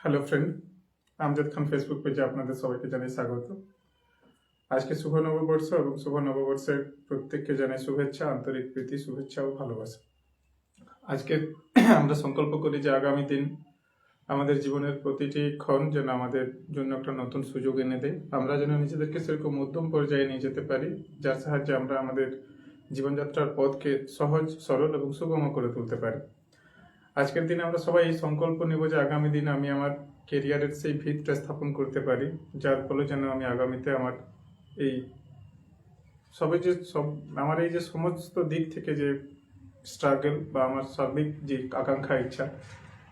Hello friend, Amjad Khan Facebook পেজে আপনাদের সবাইকে জানাই স্বাগত। আজকে শুভ নববর্ষ এবং শুভ নববর্ষের প্রত্যেককে জানাই শুভেচ্ছা, আন্তরিক প্রীতি, শুভেচ্ছা ও ভালোবাসা। আজকে আমরা সংকল্প করি যে আগামী দিন আমাদের জীবনের প্রতিটি ক্ষণ যেন আমাদের জন্য একটা নতুন সুযোগ এনে দেয়। আমরা যেন নিজেদেরকে সেরকম মধ্যম পর্যায়ে নিয়ে যেতে পারি, যার সাহায্যে আমরা আমাদের জীবনযাত্রার পথকে সহজ, সরল এবং সুগম করে তুলতে পারি। আজকের দিনে আমরা সবাই এই সংকল্প নেব যে আগামী দিন আমি আমার কেরিয়ারের সেই ভিতটা স্থাপন করতে পারি, যার ফলে যেন আমি আগামীতে আমার এই আমার এই যে সমস্ত দিক থেকে যে স্ট্রাগল বা আমার সার্বিক যে আকাঙ্ক্ষা, ইচ্ছা,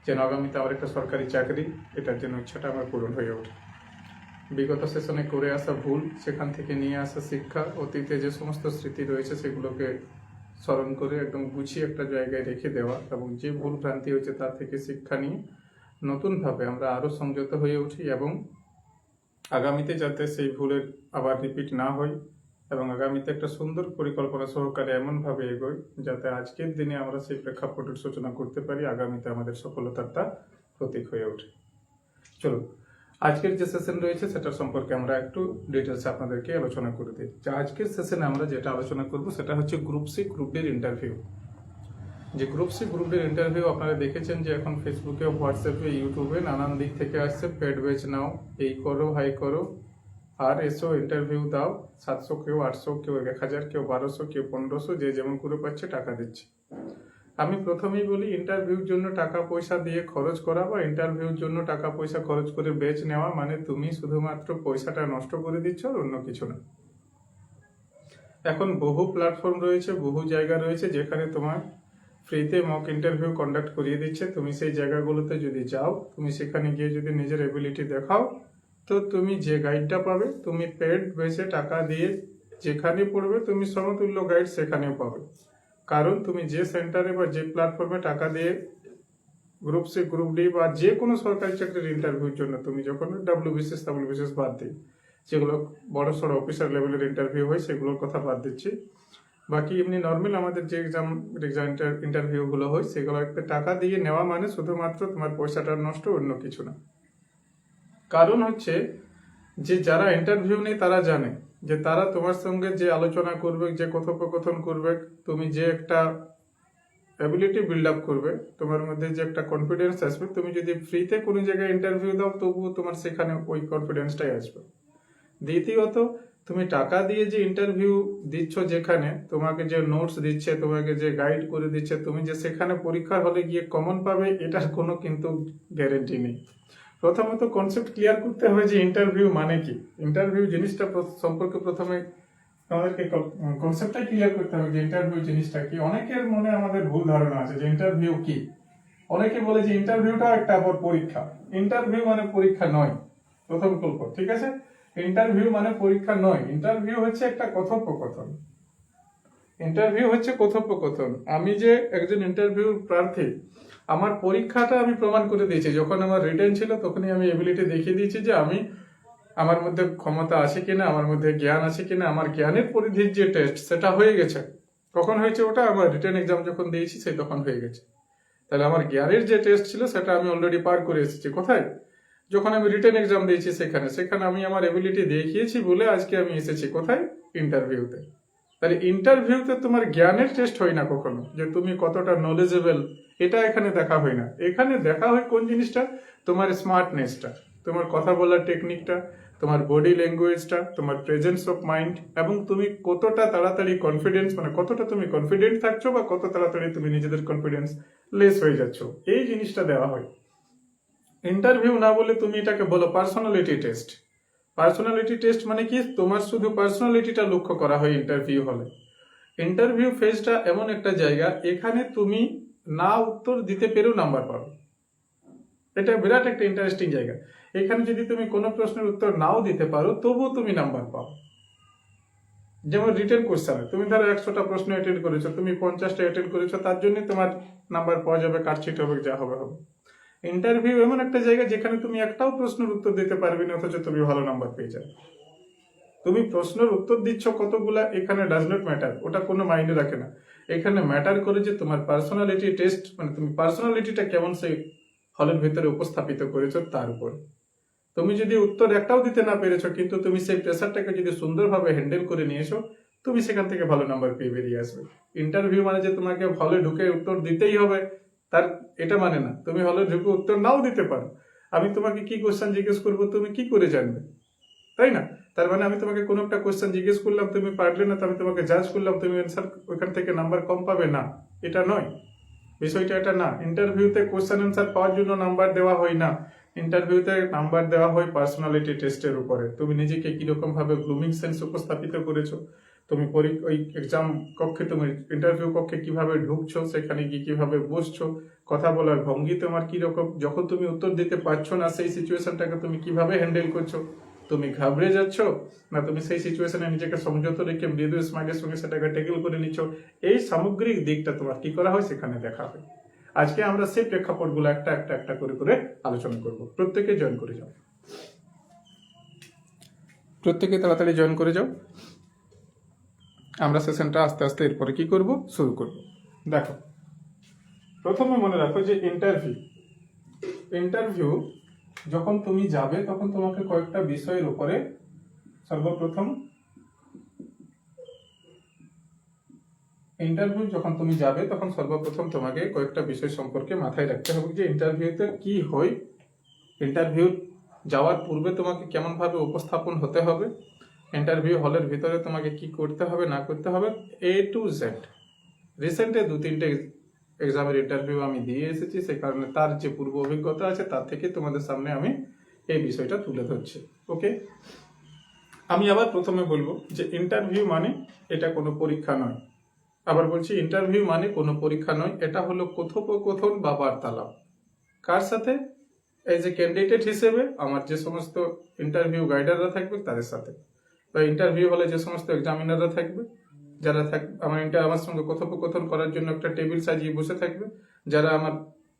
যেন আগামীতে আমার একটা সরকারি চাকরি, এটার জন্য ইচ্ছাটা আমার পূরণ হয়ে ওঠে। বিগত সেশনে করে আসা ভুল, সেখান থেকে নিয়ে আসা শিক্ষা, অতীতে যে সমস্ত স্মৃতি রয়েছে সেগুলোকে স্মরণ করে একদম গুছিয়ে একটা জায়গায় রেখে দেওয়া এবং যে ভুল ভ্রান্তি হয়েছে তার থেকে শিক্ষা নিয়ে নতুনভাবে আমরা আরও সংযত হয়ে উঠি এবং আগামীতে যাতে সেই ভুলের আবার রিপিট না হয় এবং আগামীতে একটা সুন্দর পরিকল্পনা সহকারে এমনভাবে এগোই যাতে আজকের দিনে আমরা সেই প্রেক্ষাপটের সূচনা করতে পারি, আগামীতে আমাদের সফলতারটা প্রতীক হয়ে ওঠে। চলুন আজকের যে সেশন রয়েছে সেটা সম্পর্কে আমরা একটু ডিটেলসে আপনাদেরকে আলোচনা করে দিই। যে আজকের সেশনে আমরা যেটা আলোচনা করব সেটা হচ্ছে গ্রুপ সি গ্রুপ ডির ইন্টারভিউ। যে গ্রুপ সি গ্রুপ ডির ইন্টারভিউ আপনারা দেখেছেন যে এখন ফেসবুকে, হোয়াটসঅ্যাপে, ইউটিউবে নানান দিক থেকে আসছে, পেড ব্যাচ নাও, এই করো, হাই করো, আর এসো ইন্টারভিউ দাও। 700, কেউ 800, কেউ 1000, কেউ 1200, কেউ 1500, যে যেমন করে পাচ্ছে টাকা দিচ্ছে। আমি প্রথমেই বলি, ইন্টারভিউর জন্য টাকা পয়সা দিয়ে খরচ করা বা ইন্টারভিউর জন্য টাকা পয়সা খরচ করে ব্যাচ নেওয়া মানে তুমি শুধুমাত্র পয়সাটা নষ্ট করে দিচ্ছ, আর অন্য কিছু না। এখন বহু প্ল্যাটফর্ম রয়েছে, বহু জায়গা রয়েছে যেখানে তোমার ফ্রিতে মক ইন্টারভিউ কন্ডাক্ট করিয়ে দিচ্ছে। তুমি সেই জায়গাগুলোতে যদি যাও, তুমি সেখানে গিয়ে যদি নিজের এবিলিটি দেখাও, তো তুমি যে গাইডটা পাবে, তুমি পেড বেসে টাকা দিয়ে যেখানে পড়বে তুমি সমতুল্য গাইড সেখানেও পাবে। কারণ তুমি যে সেন্টারে বা যে প্ল্যাটফর্মে টাকা দিয়ে গ্রুপ সি গ্রুপ ডি বা যে কোনো সরকারি চাকরির ইন্টারভিউর জন্য তুমি যখন ডাব্লিউবিসিএস বাদ দিই, যেগুলো বড় সড়ো অফিসার লেভেলের ইন্টারভিউ হয় সেগুলোর কথা বাদ দিচ্ছি, বাকি এমনি নর্মাল আমাদের যে এক্সাম ইন্টারভিউগুলো হয় সেগুলো একটা টাকা দিয়ে নেওয়া মানে শুধুমাত্র তোমার পয়সাটা নষ্ট, অন্য কিছু না। কারণ হচ্ছে যে যারা ইন্টারভিউ নেই তারা জানে যে তারা তোমার সঙ্গে যে আলোচনা করবে, যে কথোপকথন করবে, তুমি যে একটা অ্যাবিলিটি বিল্ড আপ করবে, তোমার মধ্যে যে একটা কনফিডেন্স আসবে, তুমি যদি ফ্রিতে কোনো জায়গায় ইন্টারভিউ দাও তবুও তোমার সেখানে ওই কনফিডেন্সটাই আসবে। দ্বিতীয়ত, তুমি টাকা দিয়ে যে ইন্টারভিউ দিচ্ছ, যেখানে তোমাকে যে নোটস দিচ্ছে, তোমাকে যে গাইড করে দিচ্ছে, তুমি যে সেখানে পরীক্ষার হলে গিয়ে কমন পাবে এটার কোনো কিন্তু গ্যারেন্টি নেই। প্রথমত কনসেপ্ট ক্লিয়ার করতে হবে যে ইন্টারভিউ মানে কি। ইন্টারভিউ জিনিসটা সম্পর্কে প্রথমে আমাদেরকে কনসেপ্টটাই ক্লিয়ার করতে হবে যে ইন্টারভিউ জিনিসটা কি। অনেকের মনে আমাদের ভুল ধারণা আছে যে ইন্টারভিউ কি। অনেকে বলে যে ইন্টারভিউটা একটা আবার পরীক্ষা। ইন্টারভিউ মানে পরীক্ষা নয়, প্রথম গল্প, ঠিক আছে? ইন্টারভিউ মানে পরীক্ষা নয়, ইন্টারভিউ হচ্ছে একটা কথোপকথন। ইন্টারভিউ হচ্ছে কথোপকথন। আমি যে একজন ইন্টারভিউ প্রার্থী, আমার পরীক্ষাটা আমি প্রমাণ করে দিয়েছি। যখন আমার রিটেন ছিল তখনই আমি এবিলিটি দেখিয়ে দিয়েছি যে আমার মধ্যে ক্ষমতা আছে কিনা, আমার মধ্যে জ্ঞান আছে কিনা, আমার জ্ঞানের পরিধির যে টেস্ট সেটা হয়ে গেছে। কখন হয়েছে ওটা? আমার রিটেন এক্সাম যখন দিয়েছি সেই তখন হয়ে গেছে। তাহলে আমার জ্ঞানের যে টেস্ট ছিল সেটা আমি অলরেডি পার করে এসেছি। কোথায়? যখন আমি রিটেন এক্সাম দিয়েছি সেখানে আমি আমার এবিলিটি দেখিয়েছি বলে আজকে আমি এসেছি কোথায়? ইন্টারভিউতে। তাহলে ইন্টারভিউতে তোমার জ্ঞানের টেস্ট হয় না কখনো, যে তুমি কতটা নলেজেবল, এটা এখানে দেখা হয় না। এখানে দেখা হয় কোন জিনিসটা? তোমার স্মার্টনেসটা, তোমার কথা বলার টেকনিকটা, তোমার বডি ল্যাঙ্গুয়েজটা, তোমার প্রেজেন্স অফ মাইন্ড, এবং তুমি কতটা তাড়াতাড়ি কনফিডেন্স, মানে কতটা তুমি কনফিডেন্ট থাকছো বা কত তাড়াতাড়ি তুমি নিজেদের কনফিডেন্স লেস হয়ে যাচ্ছ, এই জিনিসটা দেওয়া হয়। ইন্টারভিউ না বলে তুমি এটাকে বলো পার্সোনালিটি টেস্ট। পার্সোনালিটি টেস্ট মানে কি? তোমার শুধু পার্সোনালিটিটা লক্ষ্য করা হয় ইন্টারভিউ হলে। ইন্টারভিউ ফেজটা এমন একটা জায়গা, এখানে তুমি না উত্তর দিতে পেরেও নাম্বার পাবে। এটা বিরাট একটা ইন্টারেস্টিং জায়গা। এখানে যদি তুমি কোনো প্রশ্নের উত্তর নাও দিতে পারো তবুও তুমি নাম্বার পাও। যেমন রিটেন কোশ্চেনে তুমি ধরো 100টা প্রশ্ন অ্যাটেন্ড করেছো, তুমি 50টা অ্যাটেন্ড করেছো, তার জন্য তোমার নাম্বার পাওয়া যাবে, কাটছিট হবে, যা হবে হবে। ইন্টারভিউ এমন একটা জায়গা যেখানে তুমি একটাও প্রশ্নের উত্তর দিতে পারবে না, অথচ তুমি ভালো নাম্বার পেয়ে যাবে। তুমি প্রশ্নের উত্তর দিচ্ছ কতগুলা, এখানে ডাজ নট ম্যাটার, ওটা কোনো মাইন্ডে রাখে না। এখানে ম্যাটার করে যে তোমার পার্সোনালিটি টেস্ট, মানে তুমি পার্সোনালিটিটা কেমন সেই হলের ভিতরে উপস্থাপিত করেছো তার উপর। তুমি যদি উত্তর একটাও দিতে না পেরেছো, কিন্তু তুমি সেই প্রেসারটাকে যদি সুন্দরভাবে হ্যান্ডেল করে নিয়েছো, তুমি সেখান থেকে ভালো নাম্বার পেয়ে বেরিয়ে আসবে। ইন্টারভিউ মানে যে তোমাকে হলে ঢুকে উত্তর দিতেই হবে তার এটা মানে না। তুমি হলে ঢুকে উত্তর নাও দিতে পারো, আমি তোমাকে কি কোশ্চেন জিজ্ঞেস করবো তুমি কি করে জানবে, তাই না? তার মানে আমি তোমাকে কোনো একটা কোশ্চেন জিজ্ঞেস করলাম, তুমি পারলে না, তো আমি তোমাকে জাজ করলাম, তুমি অ্যান্সার ওইখান থেকে নাম্বার কম পাবে না, এটা নয় বিষয়টা, এটা না। ইন্টারভিউতে কোশ্চেন অ্যান্সার পাওয়ার জন্য নাম্বার দেওয়া হয় না। ইন্টারভিউতে নাম্বার দেওয়া হয় পার্সোনালিটি টেস্টের উপরে। তুমি নিজেকে কিরকম ভাবে গ্রুমিং সেন্স উপস্থাপিত করেছো, তুমি ওই এক্সাম কক্ষে, তুমি ইন্টারভিউ কক্ষে কিভাবে ঢুকছো, সেখানে গিয়ে কিভাবে বসছো, কথা বলার ভঙ্গি তোমার কিরকম, যখন তুমি উত্তর দিতে পারছো না সেই সিচুয়েশনটাকে তুমি কিভাবে হ্যান্ডেল করছো, তুমি ঘাবড়ে যাচ্ছ না তুমি সেই সিচুয়েশনে নিজেকে সংযত রেখে মৃদু স্মাইলের সঙ্গে সেটাকে ট্যাকেল করে নিচ্ছ, এই সামগ্রিক দিকটা তোমার কি করা হয় সেখানে দেখা হয়। আজকে আমরা সেই প্রেক্ষাপটগুলো একটা একটা একটা করে করে আলোচনা করব। প্রত্যেকে জয়েন করে যাও, প্রত্যেকে তাড়াতাড়ি জয়েন করে যাও। আমরা সেশনটা আস্তে আস্তে এরপরে কি করব, শুরু করব। দেখো, প্রথমে মনে রাখো যে ইন্টারভিউ যখন তুমি যাবে তখন তোমাকে কয়েকটা বিষয়ের উপরে সর্বপ্রথম তোমাকে কয়েকটা বিষয় সম্পর্কে মাথায় রাখতে হবে যে ইন্টারভিউতে কি হয়, ইন্টারভিউ যাওয়ার পূর্বে তোমাকে কেমন ভাবে উপস্থাপন হতে হবে, ইন্টারভিউ হলের ভিতরে তোমাকে কি করতে হবে না করতে হবে, A to Z। রিসেন্টে 2-3টে এক্সামের ইন্টারভিউ আমি দিয়ে এসেছি, সেই কারণে তার যে পূর্ব অভিজ্ঞতা আছে তার থেকে তোমাদের সামনে আমি এই বিষয়টা তুলে ধরছি। ওকে, আমি আবার প্রথমে বলবো যে ইন্টারভিউ মানে এটা কোনো পরীক্ষা নয়। আবার বলছি, ইন্টারভিউ মানে কোনো পরীক্ষা নয়, এটা হলো কথোপকথন বা বার্তালাপ। কার সাথে? এজ এ ক্যান্ডিডেট হিসেবে আমার যে সমস্ত ইন্টারভিউ গাইডাররা থাকবে তাদের সাথে, বা ইন্টারভিউ হলে যে সমস্ত এক্সামিনাররা থাকবে, যারা আমার সঙ্গে কথোপকথন করার জন্য একটা টেবিল সাজিয়ে বসে থাকবে, যারা আমার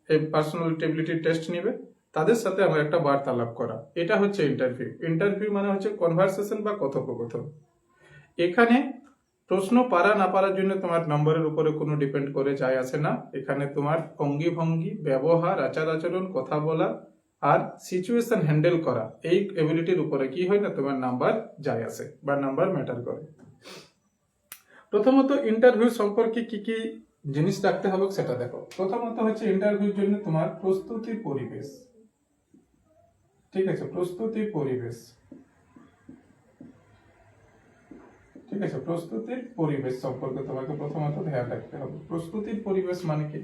এই পার্সোনাল টেবিলিটি টেস্ট নেবে, তাদের সাথে আমার একটা বার্তালাপ করা, এটা হচ্ছে ইন্টারভিউ। ইন্টারভিউ মানে হচ্ছে কনভারসেশন বা কথোপকথন। এখানে প্রশ্ন পারা না পারার জন্য তোমার নম্বরের উপরে কোনো ডিপেন্ড করে যায় আসে না। এখানে তোমার অঙ্গি ভঙ্গি, ব্যবহার, আচার আচরণ, কথা বলা আর সিচুয়েশন হ্যান্ডেল করা, এই এবিলিটির উপরে কি হয় না তোমার নাম্বার যায় আসে বা নাম্বার ম্যাটার করে। প্রথমত ইন্টারভিউ সম্পর্কে কি কি জিনিস রাখতে হবে সেটা দেখো। প্রথমত হচ্ছে ইন্টারভিউর জন্য তোমার প্রস্তুতির পরিবেশ। ঠিক আছে, প্রস্তুতির পরিবেশ, ঠিক আছে, প্রস্তুতির পরিবেশ সম্পর্কে তোমাকে প্রথমত ধ্যান রাখতে হবে। প্রস্তুতির পরিবেশ মানে কি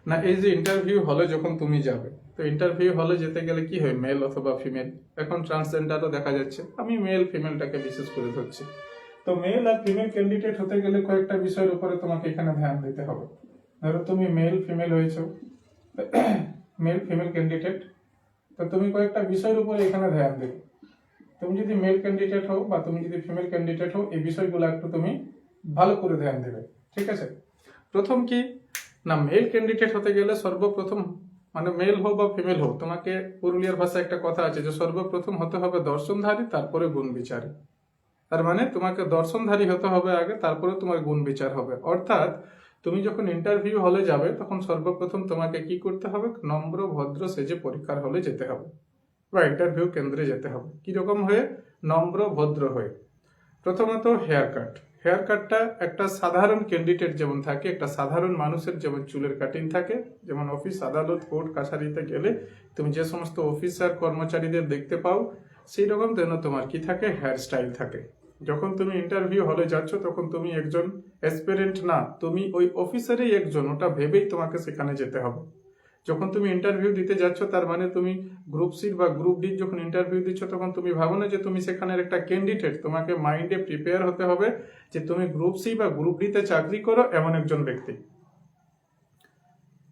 না, এই যে ইন্টারভিউ হলে যখন তুমি যাবে, তো ইন্টারভিউ হলে যেতে গেলে কি হয়, মেল অথবা ফিমেল, এখন ট্রান্সজেন্ডারও দেখা যাচ্ছে, আমি মেল ফিমেলটাকে বিশেষ করে ধরছি। তো মেল আর ফিমেল ক্যান্ডিডেট হতে গেলে কয়েকটা বিষয়ের উপরে তোমাকে এখানে ধ্যান দিতে হবে। ধরো তুমি মেল ফিমেল হয়েছো, মেল ফিমেল ক্যান্ডিডেট, তো তুমি কয়েকটা বিষয়ের উপরে এখানে ধ্যান দেবে। তুমি যদি মেল ক্যান্ডিডেট হও বা তুমি যদি ফিমেল ক্যান্ডিডেট হও, এই বিষয়গুলো একটু তুমি ভালো করে ধ্যান দেবে। ঠিক আছে, প্রথম কি না, মেল ক্যান্ডিডেট হতে গেলে সর্বপ্রথম, মানে মেল হোক বা ফিমেল হোক, তোমাকে পুরুলিয়ার ভাষায় একটা কথা আছে যে সর্বপ্রথম হতে হবে দর্শনধারী, তারপরে গুণ বিচারী। তার মানে তোমাকে দর্শনধারী হতে হবে আগে, তারপরে তোমার গুণ বিচার হবে। অর্থাৎ তুমি যখন ইন্টারভিউ হলে যাবে তখন সর্বপ্রথম তোমাকে কি করতে হবে, নম্র ভদ্র সেজে পরীক্ষার হলে যেতে হবে বা ইন্টারভিউ কেন্দ্রে যেতে হবে। কিরকম হয়ে? নম্র ভদ্র হয়ে। প্রথমত হেয়ার কাট। হেয়ার কাটটা একটা সাধারণ ক্যান্ডিডেট যেমন থাকে, একটা সাধারণ মানুষের যেমন চুলের কাটিং থাকে, যেমন অফিস আদালত কোর্ট কাছারিতে গেলে তুমি যে সমস্ত অফিসার কর্মচারীদের দেখতে পাও, সেই রকম যেন তোমার কি থাকে, হেয়ার স্টাইল থাকে। যখন তুমি ইন্টারভিউ হলে যাচ্ছ তখন তুমি একজন অ্যাসপিরেন্ট না, তুমি ওই অফিসারই একজন, ওটা ভেবেই তোমাকে সেখানে যেতে হবে। যখন তুমি ইন্টারভিউ দিতে যাচ্ছ তার মানে তুমি গ্রুপ সি বা গ্রুপ ডি যখন ইন্টারভিউ দিচ্ছ তখন তুমি ভাবো না যে তুমি সেখানের একটা ক্যান্ডিডেট, তোমাকে মাইন্ডে প্রিপেয়ার হতে হবে যে তুমি গ্রুপ সি বা গ্রুপ ডি তে চাকরি করো এমন একজন ব্যক্তি।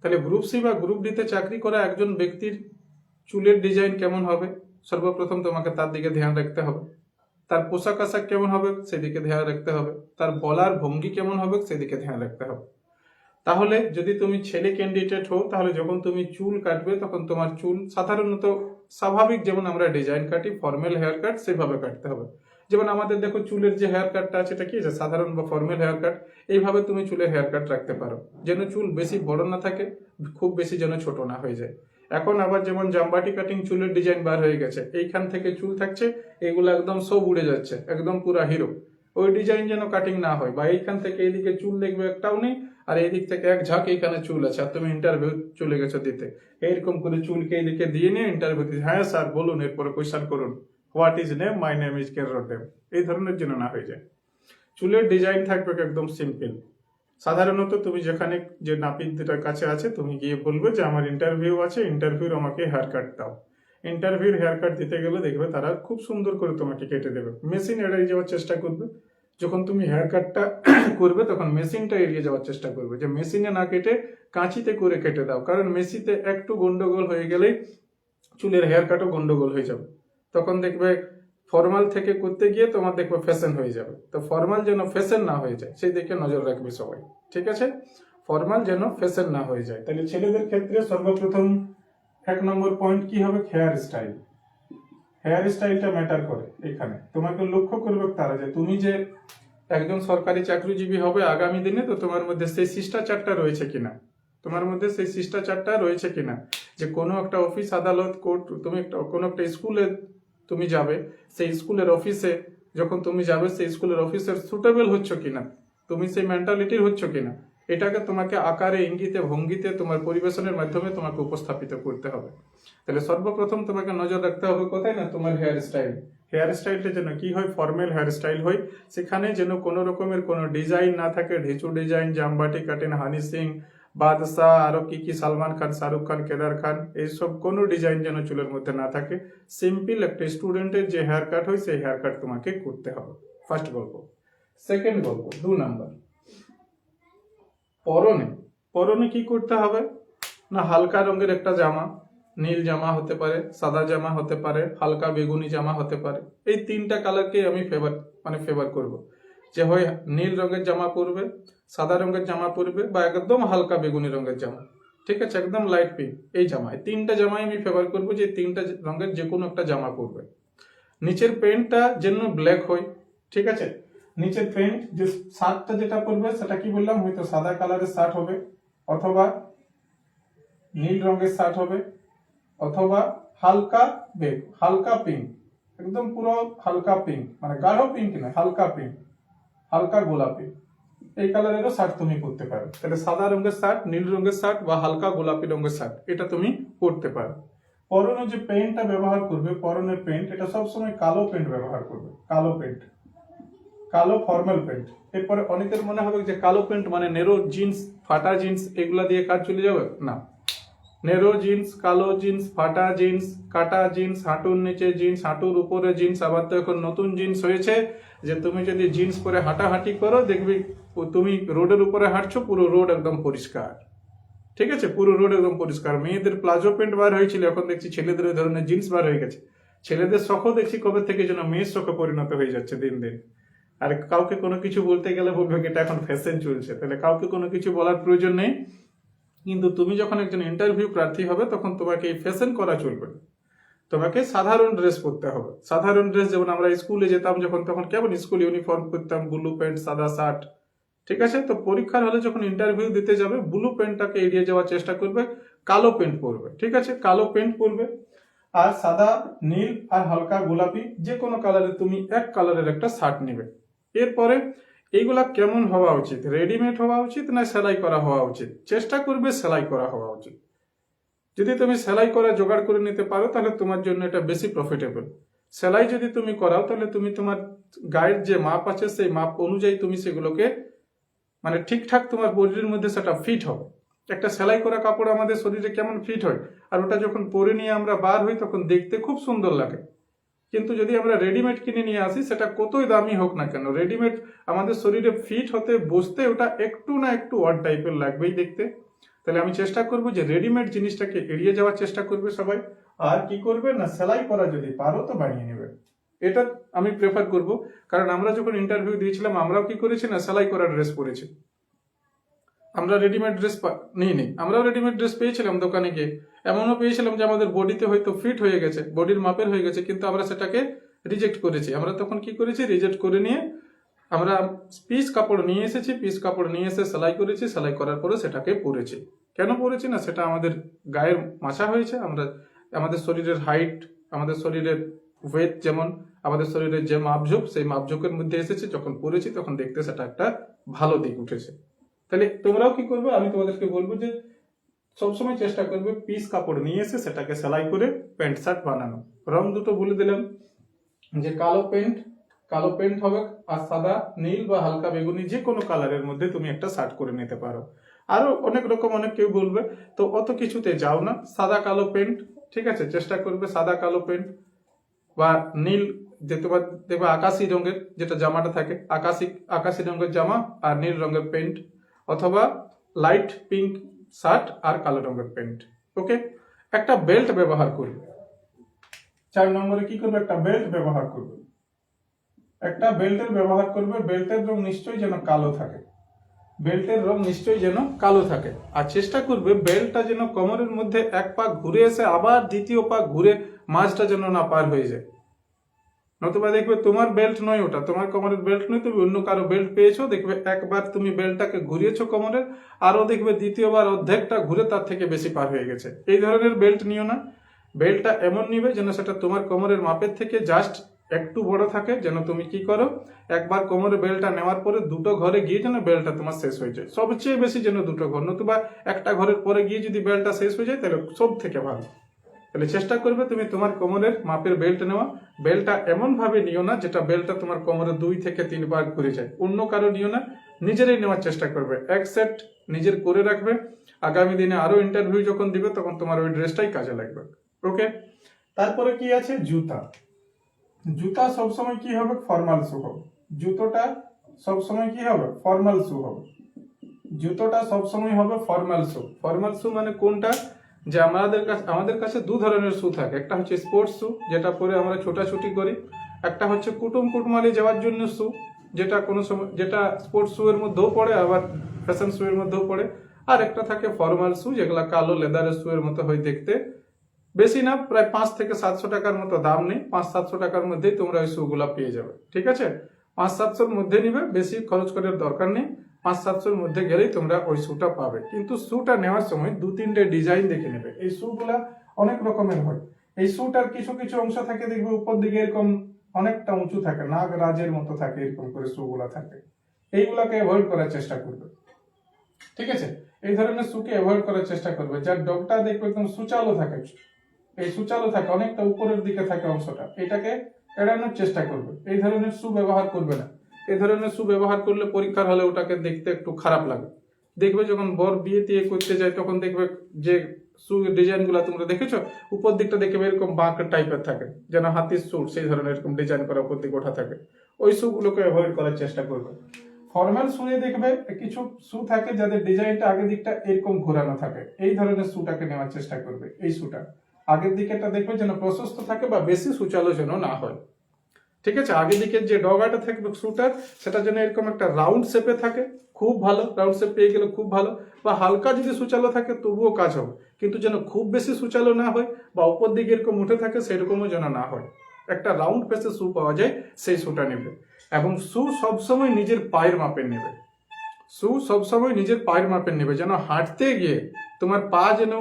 তাহলে গ্রুপ সি বা গ্রুপ ডি তে চাকরি করা একজন ব্যক্তির চুলের ডিজাইন কেমন হবে, সর্বপ্রথম তোমাকে তার দিকে ধ্যান রাখতে হবে। তার পোশাক আশাক কেমন হবে সেদিকে ধ্যান রাখতে হবে। তার বলার ভঙ্গি কেমন হবে সেদিকে ধ্যান রাখতে হবে। তাহলে যদি তুমি ছেলে ক্যান্ডিডেট হও, তাহলে যখন তুমি চুল কাটবে তখন তোমার চুল সাধারণত স্বাভাবিক যেমন আমরা ডিজাইন কাটি, ফর্মাল হেয়ার কাট, সেভাবে কাটতে হবে। যেমন আমাদের দেখো চুলের যে হেয়ার কাটটা আছে, এটা কি আছে, সাধারণ বা ফর্মাল হেয়ার কাট। এইভাবে তুমি চুলের হেয়ার কাট রাখতে পারো, যেন চুল বেশি বড় না থাকে, খুব বেশি যেন ছোট না হয়ে যায়। এখন আবার যেমন জাম্বাটি কাটিং চুলের ডিজাইন বার হয়ে গেছে, এইখান থেকে চুল থাকছে, এগুলো একদম সব উড়ে যাচ্ছে, একদম পুরা হিরো। ওই ডিজাইন যেন কাটিং না হয়, বা এইখান থেকে এইদিকে চুল দেখবে একটাও নেই, আর এই দিক থেকে এক ঝাঁক এইখানে চুল আছে, আর তুমি ইন্টারভিউ চলে গেছো দিতে, এইরকম করে চুলকে এইদিকে দিয়ে নিয়ে ইন্টারভিউ দিতে, হ্যাঁ স্যার বলুন, এরপরে কোয়েশ্চেন করুন, what is name, my name is কেরোডেম, এই ধরনের জন্য না হয়ে যায়। চুলের ডিজাইন থাকবে একদম সিম্পল। সাধারণত তুমি যেখানে যে নাপিতদের কাছে আছে, তুমি গিয়ে বলবে যে আমার ইন্টারভিউ আছে, ইন্টারভিউর আমাকে হেয়ার কাট দাও। ইন্টারভিউর হেয়ার কাট দিতে গেলে দেখবে তারা খুব সুন্দর করে তোমাকে কেটে দেবে, মেশিন এড়িয়ে যাওয়ার চেষ্টা করবে। যখন তুমি হেয়ার কাটটা করবে তখন মেশিনটা এড়িয়ে যাওয়ার চেষ্টা করবে, যে মেশিনে না কেটে কাঁচিতে করে কেটে দাও, কারণ মেশিতে একটু গন্ডগোল হয়ে গেলেই চুলের হেয়ার কাটও গন্ডগোল হয়ে যাবে। তখন দেখবে ফর্মাল থেকে করতে গিয়ে তোমার দেখবে ফ্যাশন হয়ে যাবে। তো ফর্মাল যেন ফ্যাশন না হয়ে যায় সেই দিকে নজর রাখবে সবাই, ঠিক আছে? ফর্মাল যেন ফ্যাশন না হয়ে যায়। তাহলে ছেলেদের ক্ষেত্রে সর্বপ্রথম 1 নম্বর পয়েন্ট কি হবে? Hair style. হেয়ার স্টাইলটা ম্যাটার করে এখানে। তোমাকে লক্ষ্য করবে তারা যে তুমি যে একজন সরকারি চাকরিজীবী হবে আগামী দিনে, তো তোমার মধ্যে সেই শিষ্টাচারটা রয়েছে কিনা, তোমার মধ্যে সেই শিষ্টাচারটা রয়েছে কিনা, যে কোনো একটা অফিস আদালত কোর্ট, তুমি কোনো একটা স্কুলে তুমি যাবে, সেই স্কুলের অফিসে যখন তুমি যাবে, সেই স্কুলের অফিসের সুটেবল হচ্ছ কিনা, তুমি সেই মেন্টালিটির হচ্ছ কিনা, এটাকে তোমাকে আকারে ইঙ্গিতে ভঙ্গিতে তোমার পরিবেশনের মাধ্যমে তোমাকে উপস্থাপিত করতে হবে। তাহলে সর্বপ্রথম তোমাকে নজর রাখতে হবে কোথায়? না তোমার হেয়ার স্টাইল। হেয়ার স্টাইলটা যেন কি হয়? ফর্মাল হেয়ার স্টাইল হয়, সেখানে যেন কোনো রকমের কোনো ডিজাইন না থাকে, ঢিচু ডিজাইন, জামবাটি কাটিং, হানি সিং, বাদশাহ, আরো কি কি, সালমান খান, শাহরুখ খান, কেদার খান, এইসব কোনো ডিজাইন যেন চুলের মধ্যে না থাকে। সিম্পল একটা স্টুডেন্টের যে হেয়ার কাট হয় সেই হেয়ার কাট তোমাকে করতে হবে। ফার্স্ট গল্প। সেকেন্ড গল্প, 2 নাম্বার, পরনে। পরনে কি করতে হবে? না হালকা রঙের একটা জামা, নীল জামা হতে পারে, সাদা জামা হতে পারে, হালকা বেগুনি জামা হতে পারে। এই 3টা কালারকে আমি ফেভার করব, যে হয় নীল রঙের জামা পরবে, সাদা রঙের জামা পরবে, বা একদম হালকা বেগুনি রঙের জামা, ঠিক আছে, একদম লাইট পিঙ্ক, এই জামা, এই 3টা জামাই আমি ফেভার করবো, যে 3টা রঙের যে কোনো একটা জামা পরবে। নিচের প্যান্টটা যেন ব্ল্যাক হয়, ঠিক আছে? নিচের প্যান্ট, যে শার্টটা যেটা পরবে সেটা কি বললাম, হয়তো সাদা কালারের শার্ট হবে, অথবা নীল রঙের শার্ট হবে, অথবা হালকা পিঙ্ক, একদম পুরো হালকা পিঙ্ক, মানে গাঢ় পিঙ্ক না, হালকা পিঙ্ক, হালকা গোলাপি, এই কালারেরও শার্ট তুমি পরতে পারো। তাহলে সাদা রঙের শার্ট, নীল রঙের শার্ট বা হালকা গোলাপি রঙের শার্ট, এটা তুমি পরতে পারো। পরনে যে প্যান্টটা ব্যবহার করবে, পরনের প্যান্ট, এটা সবসময় কালো প্যান্ট ব্যবহার করবে, কালো প্যান্ট, কালো ফর্মাল প্যান্ট। এরপরে অনেকের মনে হবে যে কালো প্যান্ট মানে নেরো জিন্স, ফাটা জিন্স, এগুলা দিয়ে কাজ চলে যাবে, না। নেরো জিন্স, কালো জিন্স, ফাটা জিন্স, কাটা জিন্স, হাঁটুর নিচে জিন্স, হাঁটুর উপরে জিন্স, আবার তো এখন নতুন জিন্স হয়েছে যে তুমি যদি জিন্স পরে হাঁটাহাঁটি করো, দেখবি তুমি রোডের উপরে হাঁটছো, পুরো রোড একদম পরিষ্কার, ঠিক আছে, পুরো রোড একদম পরিষ্কার। মেয়েদের প্লাজো প্যান্ট বার হয়েছিল, এখন দেখছি ছেলেদের ওই ধরনের জিন্স বার হয়ে গেছে। ছেলেদের শখও দেখছি কবে থেকে যেন মেয়ের শখে পরিণত হয়ে যাচ্ছে দিন দিন। আর কাউকে কোনো কিছু বলতে গেলে বলবে এটা এখন ফ্যাশন চলছে, তাহলে কাউকে কোনো কিছু বলার প্রয়োজন নেই। কিন্তু তুমি যখন একজন ইন্টারভিউ প্রার্থী হবে, তখন তোমাকে এই ফ্যাশন করা চলবে না, তোমাকে সাধারণ ড্রেস পরতে হবে। সাধারণ ড্রেস, যেমন আমরা স্কুলে যেতাম যখন, তখন কেমন স্কুল ইউনিফর্ম পরতাম, ব্লু প্যান্ট, সাদা শার্ট, ঠিক আছে? তো পরীক্ষার হলে যখন ইন্টারভিউ দিতে যাবে, ব্লু প্যান্টটাকে এড়িয়ে যাওয়ার চেষ্টা করবে, কালো প্যান্ট পরবে, ঠিক আছে, কালো প্যান্ট পরবে। আর সাদা, নীল আর হালকা গোলাপি যে কোনো কালারের, তুমি এক কালারের একটা শার্ট নেবে। এরপরে এইগুলা কেমন হওয়া উচিত? রেডিমেড হওয়া উচিত না সেলাই করা হওয়া উচিত? চেষ্টা করবে সেলাই করা হওয়া উচিত। যদি তুমি সেলাই করা জোগাড় করে নিতে পারো, তাহলে তোমার জন্য এটা বেশি প্রফিটেবল। সেলাই যদি তুমি করাও, তাহলে তুমি তোমার গায়ের যে মাপ আছে, সেই মাপ অনুযায়ী তুমি সেগুলোকে মানে ঠিকঠাক তোমার বডির মধ্যে সেটা ফিট হবে। একটা সেলাই করা কাপড় আমাদের শরীরে কেমন ফিট হয়, আর ওটা যখন পরে নিয়ে আমরা বার হই তখন দেখতে খুব সুন্দর লাগে। কিন্তু যদি আমরা রেডিমেড কিনে নিয়ে আসি, সেটা কতই দামি হোক না কেন, রেডিমেড আমাদের শরীরে ফিট হতে বসতে ওটা একটু না একটু অড টাইপের লাগবেই দেখতে। তাহলে আমি চেষ্টা করবো যে রেডিমেড জিনিসটাকে এড়িয়ে যাওয়ার চেষ্টা করবে সবাই। আর কি করবে না, সেলাই করা যদি পারো তো বানিয়ে নেবে, এটা আমি প্রেফার করব। কারণ আমরা যখন ইন্টারভিউ দিয়েছিলাম, আমরাও কি করেছি না, সেলাই করা ড্রেস পরেছি, আমরা রেডিমেড ড্রেস নিইনি। আমরাও রেডিমেড ড্রেস পেয়েছিলাম দোকানে গিয়ে, এমনও পেয়েছিলাম যে আমাদের বডিতে হয়তো ফিট হয়ে গেছে, বডির মাপের হয়ে গেছে, কিন্তু আমরা সেটাকে রিজেক্ট করেছি। আমরা তখন কি করেছি, রিজেক্ট করে নিয়ে আমরা পিস কাপড় নিয়ে এসেছি, পিস কাপড় নিয়ে এসে সেলাই করেছি, সেলাই করার পরে সেটাকে পরেছি। কেন পরেছি না, সেটা আমাদের গায়ের মাছা হয়েছে। আমরা আমাদের শরীরের হাইট, আমাদের শরীরের ওয়েট, যেমন আমাদের শরীরের যে মাপঝোঁক, সেই মাপঝোঁকের মধ্যে এসেছে। যখন পরেছি তখন দেখতে সেটা একটা ভালো দিক উঠেছে। তাহলে তোমরাও কি করবে, আমি তোমাদেরকে বলবো যে সবসময় চেষ্টা করবে পিস কাপড় নিয়ে এসে সেটাকে সেলাই করে প্যান্ট শার্ট বানানো। রং দুটো বলে দিলাম, যে কালো পেন্ট হবে, আর সাদা, নীল বা হালকা বেগুনি যে কোনো কালারের মধ্যে তুমি একটা শার্ট করে নিতে পারো। আরো অনেক রকম অনেক কেউ বলবে, তো অত কিছুতে যাও না, সাদা কালো পেন্ট, ঠিক আছে, চেষ্টা করবে সাদা কালো পেন্ট বা নীল, যে তোমার দেখবে আকাশি রঙের যেটা জামাটা থাকে, আকাশি রঙের জামা আর নীল রঙের প্যান্ট, অথবা লাইট পিঙ্ক শার্ট আর কালো রঙের প্যান্ট। ওকে, একটা বেল্ট ব্যবহার করবে। 4 নম্বরে কি করবে, একটা বেল্ট ব্যবহার করবে। একটা বেল্টের ব্যবহার করবে, বেল্টের রং নিশ্চয়ই যেন কালো থাকে, বেল্টের রং নিশ্চয়ই যেন কালো থাকে। আর চেষ্টা করবে বেল্টটা যেন কোমরের মধ্যে এক পা ঘুরে এসে আবার দ্বিতীয় পা ঘুরে মাঝটা যেন না পার হয়ে যায়। নতুবা দেখবে তোমার বেল্ট নয় ওটা, তোমার কোমরের বেল্ট নয়, তুমি অন্য কারো বেল্ট পেয়েছো, দেখবে একবার তুমি বেল্টটাকে ঘুরিয়েছো কোমরের, আরো দেখবে দ্বিতীয়বার অর্ধেকটা ঘুরে তার থেকে বেশি পার হয়ে গেছে। এই ধরনের বেল্ট নিও না। বেল্টটা এমন নিবে যেন সেটা তোমার কোমরের মাপের থেকে জাস্ট একটু বড় থাকে। যেন তুমি কি করো, একবার কোমরের বেল্টটা নেওয়ার পরে দুটো ঘরে গিয়ে যেন বেল্টটা তোমার শেষ হয়ে যায়। সবচেয়ে বেশি যেন দুটো ঘর, নতুবা একটা ঘরের পরে গিয়ে যদি বেল্টটা শেষ হয়ে যায় তাহলে সব থেকে ভালো। তাহলে চেষ্টা করবে তুমি তোমার কোমরের মাপের বেল্ট নেওয়া। বেল্টটা এমন ভাবে নিও না যেটা বেল্টটা তোমার কোমরে 2 থেকে 3 বার ঘুরে যায়। অন্য কারো নিও না, নিজেরাই নেওয়ার চেষ্টা করবে। এক সেট নিজের করে রাখবে, আগামী দিনে আরো ইন্টারভিউ যখন দিবে তখন তোমার ওই ড্রেসটাই কাজে লাগবে। ওকে, তারপরে কি আছে, জুতা। জুতা সবসময় কি হবে, ফর্মাল শু হবে। জুতোটা সবসময় কি হবে, ফর্মাল শু হবে। জুতোটা সবসময় হবে ফর্মাল শু। ফর্মাল শু মানে কোনটা, যে আমাদের কাছে 2 ধরনের শু থাকে। একটা হচ্ছে স্পোর্টস শু, যেটা পরে আমরা ছোটাছুটি করি। একটা হচ্ছে কুটুমালি যাওয়ার জন্য শু, যেটা কোনো সময়, যেটা স্পোর্টস শু এর মধ্যেও পড়ে, আবার ফ্যাশন শু এর মধ্যেও পড়ে। আর একটা থাকে ফর্মাল শু, যেগুলা কালো লেদারের শু এর মতো হয় দেখতে। বেশি না, প্রায় 5 থেকে 700 টাকার মতো দাম নেই। 500-700 টাকার মধ্যেই তোমরা ওই শুগুলা পেয়ে যাবে। ঠিক আছে, 500-700 মধ্যে নিবে, বেশি খরচ করার দরকার নেই। 500-700 মধ্যে গেলেই তোমরা ওই শুটা পাবে। কিন্তু শুটা নেওয়ার সময় 2-3টে ডিজাইন দেখে নেবে। এই শুগুলা অনেক রকমের হয়। এই শুটার কিছু কিছু অংশ থাকে দেখবে উপর দিকে এরকম অনেকটা উঁচু থাকে, নাগরাজের মতো থাকে, এরকম করে শুগুলা থাকে। এইগুলাকে অ্যাভয়েড করার চেষ্টা করবে। ঠিক আছে, এই ধরনের শুকে অ্যাভয়েড করার চেষ্টা করবে। যার ডগটা দেখবে একদম সুচালো থাকে, এই সুচালো থাকে, অনেকটা উপরের দিকে থাকে অংশটা, এটাকে এড়ানোর চেষ্টা করবে। এই ধরনের শু ব্যবহার করবে না। এই ধরনের শু ব্যবহার করলে পরীক্ষার হলে ওটাকে দেখতে একটু খারাপ লাগে। দেখবে যখন বর বিয়ে দিয়ে করতে যায় তখন দেখবে যে শু ডিজাইন গুলা তোমরা দেখেছো, উপর দিকটা দেখবে এরকম বাঁক টাইপের থাকে, যেন হাতির স্যুট, সেই ধরনের এরকম ডিজাইন করা উপর দিকে ওঠা থাকে। ওই শু গুলোকে অ্যাভয়েড করার চেষ্টা করবে। ফর্মাল শুয়ে দেখবে কিছু শু থাকে যাদের ডিজাইনটা আগের দিকটা এরকম ঘোরানো থাকে, এই ধরনের শুটাকে নেওয়ার চেষ্টা করবে। এই শুটা আগের দিকেটা দেখবে যেন প্রশস্ত থাকে বা বেশি সুচালো যেন না হয়। ঠিক আছে, আগের দিকের যে ডগাটা থাকবে শুটার, সেটা যেন এরকম একটা রাউন্ড শেপে থাকে, খুব ভালো। রাউন্ড শেপ পেয়ে গেলে খুব ভালো। বা হালকা যদি সুচালো থাকে তবুও কাজ হবে, কিন্তু যেন খুব বেশি সুচালো না হয় বা উপর দিকে এরকম উঠে থাকে সেরকমও যেন না হয়। একটা রাউন্ড ফেসে শু পাওয়া যায়, সেই শুটা নেবে। এবং শু সবসময় নিজের পায়ের মাপের নেবে। শু সবসময় নিজের পায়ের মাপের নেবে, যেন হাঁটতে গিয়ে তোমার পা যেন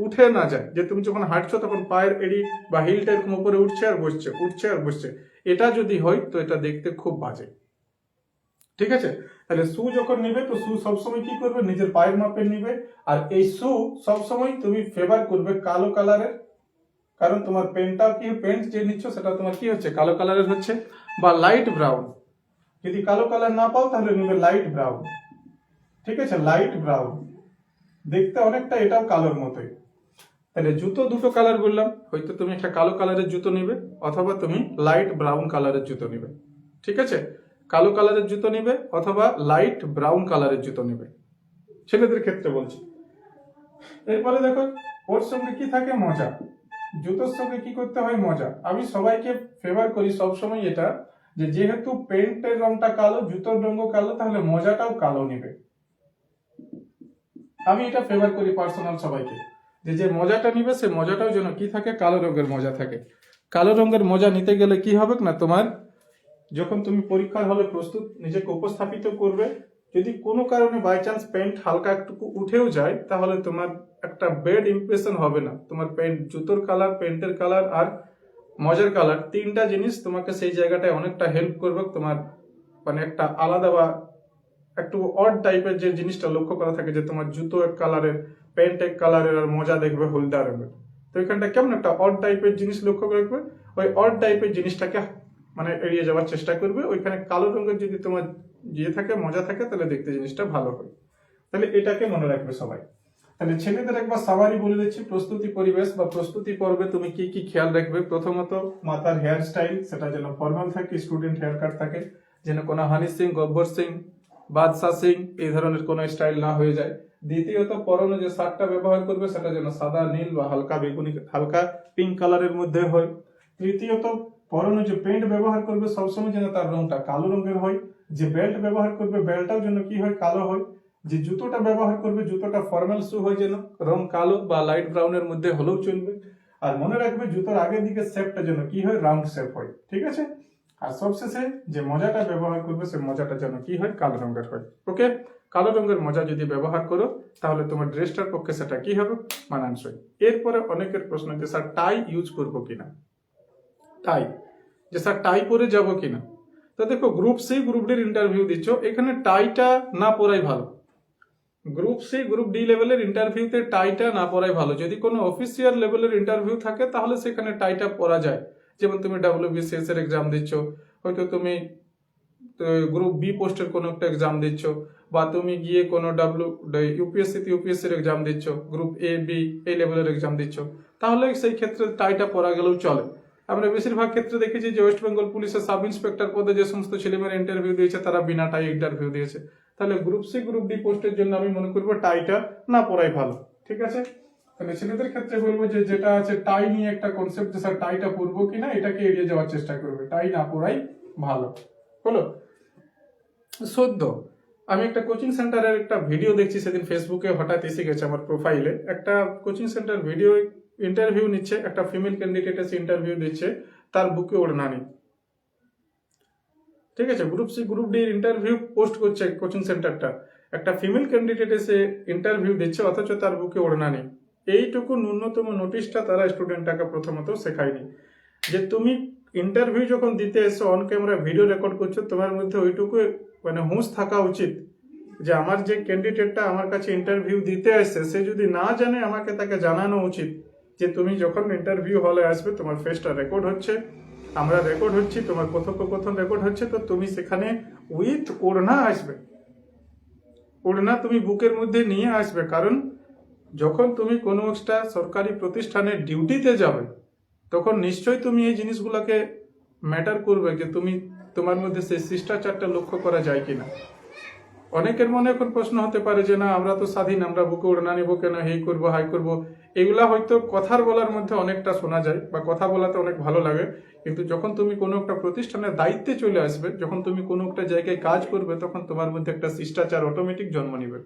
উঠে না যায়, যে তুমি যখন হাঁটছো তখন পায়ের এড়ি বা হিলটা এরকম উপরে উঠছে আর বসছে, উঠছে আর বসছে। এটা যদি হয় তো এটা দেখতে খুব বাজে। ঠিক আছে, তাহলে শু যখন নিবে তো শু সবসময় কি করবে, নিজের পায়ের মাপের নিবে। আর এই শু সবসময় তুমি ফেভার করবে কালো কালারের, কারণ তোমার পেনটা কি, পেন্ট যে নিচ্ছ সেটা তোমার কি হচ্ছে, কালো কালারের হচ্ছে, বা লাইট ব্রাউন। যদি কালো কালার না পাও তাহলে নিবে লাইট ব্রাউন। ঠিক আছে, লাইট ব্রাউন দেখতে অনেকটা এটাও কালোর মতোই। তাহলে জুতো দুটো কালার বললাম, হয়তো তুমি একটা কালো কালারের জুতো নিবে অথবা তুমি লাইট ব্রাউন কালারের জুতো নিবে। ঠিক আছে, কালো কালারের জুতো নিবে অথবা লাইট ব্রাউন কালারের জুতো নিবে, ছেলেদের ক্ষেত্রে বলছি। এরপরে দেখো ওর সঙ্গে কি থাকে, মজা। জুতোর সঙ্গে কি করতে হয়, মজা। আমি সবাইকে ফেভার করি সবসময় এটা, যে যেহেতু পেন্টের রংটা কালো, জুতোর রঙও কালো, তাহলে মজাটাও কালো নিবে। আমি এটা ফেভার করি পার্সোনাল সবাইকে, যে মজাটা নিবে সে মজাটাও যেন কি থাকে, কালো রঙের মজা থাকে। কালো রঙের মজা নিতে গেলে কি হবে না, তোমার যখন তুমি পরীক্ষার হলে প্রস্তুত নিজেকে উপস্থাপিত করবে, যদি কোনো কারণে বাই চান্স পেন্ট হালকা একটু উঠেও যায়, তাহলে তোমার একটা ব্যাড ইমপ্রেশন হবে না। তোমার পেন্ট, জুতোর কালার, পেন্টের কালার আর মজার কালার, তিনটা জিনিস তোমাকে সেই জায়গাটায় অনেকটা হেল্প করবে। তোমার মানে একটা আলাদা বা একটু অড টাইপের যে জিনিসটা লক্ষ্য করা থাকে, যে তোমার জুতো এক কালারের, প্যান্ট এক কালারের, আর মজা দেখবে হলদা রঙের, তো এখানটা কেমন একটা অড টাইপের জিনিস লক্ষ্য রাখবে। ওই অড টাইপের জিনিসটাকে মানে এড়িয়ে যাওয়ার চেষ্টা করবে। ওইখানে কালো রঙের যদি তোমার থাকে, মজা থাকে, তাহলে দেখতে জিনিসটা ভালো হয়। তাহলে এটাকে মনে রাখবে সবাই। তাহলে ছেলেদের একবার সামারি বলে দিচ্ছি, প্রস্তুতি পরিবেশ বা প্রস্তুতি পর্বে তুমি কি কি খেয়াল রাখবে। প্রথমত মাথার হেয়ার স্টাইল, সেটা যেন ফর্মাল থাকে, স্টুডেন্ট হেয়ার কাট থাকে, যেন কোনো হানি সিং, গব্বর সিং, বাদশা সিং এই ধরনের কোনো স্টাইল না হয়ে যায়। দ্বিতীয়ত পরনে যে শার্টটা ব্যবহার করবে সেটা যেন সাদা, নীল বা হালকা বেগুনি, হালকা পিঙ্ক কালারের মধ্যে হয়। তৃতীয়ত পরনে যে প্যান্ট ব্যবহার করবে সবসময় যেন তার রংটা কালো রঙের হয়। যে বেল্ট ব্যবহার করবে বেল্টটাও যেন কি হয়, কালো হয়। যে জুতোটা ব্যবহার করবে জুতোটা ফর্মাল শু হয়, যেন রং কালো বা লাইট ব্রাউনের মধ্যে হলেও চলবে। আর মনে রাখবে জুতোর আগের দিকে শেপটা যেন কি হয়, রাউন্ড শেপ হয়, ঠিক আছে। আর সবশেষে যে মজাটা ব্যবহার করবে সে মজাটা যেন কি হয়, কালো রঙের হয়। ওকে, কালো রঙের মজা যদি ব্যবহার করো তাহলে তোমার ড্রেসটার পক্ষে সেটা কি হবে, মানানসই। এরপরে অনেকের প্রশ্ন যে স্যার টাই ইউজ করবো কিনা, টাই, যে স্যার টাই পরে যাবো কিনা। তো দেখো, গ্রুপ সি গ্রুপ ডির ইন্টারভিউ দিচ্ছ, এখানে টাইটা না পরাই ভালো। গ্রুপ সি গ্রুপ ডি লেভেলের ইন্টারভিউতে টাইটা না পরাই ভালো। যদি কোনো অফিসিয়াল লেভেলের ইন্টারভিউ থাকে তাহলে সেখানে টাইটা পরা যায়। যেমন তুমি WBCS এর এক্সাম দিচ্ছ, হয়তো তুমি গ্রুপ বি পোস্টের কোনো একটা এক্সাম দিচ্ছ, বা তুমি গিয়ে কোনো ইউপিএসসির এক্সাম দিচ্ছ, গ্রুপ এ বি এই লেভেলের এক্সাম দিচ্ছ, তাহলে সেই ক্ষেত্রে টাইটা পরা গেলেও চলে। আমরা বেশিরভাগ ক্ষেত্রে দেখেছি যে ওয়েস্ট বেঙ্গল পুলিশের সাব ইন্সপেক্টর পদে যে সমস্ত ছেলেমেয়েরা ইন্টারভিউ দিয়েছে তারা বিনা টাই ইন্টারভিউ দিয়েছে। তাহলে গ্রুপ সি গ্রুপ ডি পোস্টের জন্য আমি মনে করবো টাইটা না পরাই ভালো, ঠিক আছে। তাহলে ছেলেদের ক্ষেত্রে বলবো যে যেটা আছে টাই নিয়ে একটা কনসেপ্ট, যে স্যার টাইটা পরবো কিনা, এটাকে এড়িয়ে যাওয়ার চেষ্টা করবে, টাই না পরাই ভালো হলো। সদ্য আমি একটা কোচিং সেন্টারের একটা ভিডিও দেখছি, সেদিন ফেসবুকে হঠাৎ এসে গেছে আমার প্রোফাইলে। একটা কোচিং সেন্টার ভিডিও ইন্টারভিউ নিচ্ছে, একটা ফিমেল ক্যান্ডিডেট এসে ইন্টারভিউ দিচ্ছে, তার বুকে ওড়না নেই, ঠিক আছে। Group C group D interview post করছে কোচিং সেন্টারটা, একটা ফিমেল ক্যান্ডিডেট এসে ইন্টারভিউ দিচ্ছে অথচ তার বুকে ওড়না নেই। এইটুকু ন্যূনতম নোটিশটা তারা স্টুডেন্টটাকে প্রথমত শেখায়নি, যে তুমি ইন্টারভিউ যখন দিতে এসো অন ক্যামেরা ভিডিও রেকর্ড করছো, তোমার মধ্যে ওইটুকু মানে হুঁশ থাকা উচিত যে আমার যে ক্যান্ডিডেটটা আমার কাছে ইন্টারভিউ দিতে আসছে সে যদি না জানে আমাকে তাকে জানানো উচিত যে তুমি যখন ইন্টারভিউ হলে আসবে তোমার ফেসটা রেকর্ড হচ্ছে, আমরা রেকর্ড হচ্ছি, তোমার কথোপকথন রেকর্ড হচ্ছে, তো তুমি সেখানে উইথ ওড়না আসবে, ওড়না তুমি বুকের মধ্যে নিয়ে আসবে। কারণ যখন তুমি কোনো একটা সরকারি প্রতিষ্ঠানে ডিউটিতে যাবে তখন নিশ্চয়ই তুমি এই জিনিসগুলোকে ম্যাটার করবে যে তুমি তোমার মধ্যে সেই শিষ্টাচারটা লক্ষ্য করা যায় কিনা। অনেকের মনে এখন প্রশ্ন হতে পারে যে না আমরা তো স্বাধীন, আমরা বুকে ওড়না নিব কেন, হেই করবো হাই করবো, এগুলা হয়তো কথার বলার মধ্যে অনেকটা শোনা যায় বা কথা বলাতে অনেক ভালো লাগে, কিন্তু যখন তুমি কোনো একটা প্রতিষ্ঠানের দায়িত্বে চলে আসবে, যখন তুমি কোনো একটা জায়গায় কাজ করবে, তখন তোমার মধ্যে একটা শিষ্টাচার অটোমেটিক জন্ম নিবে।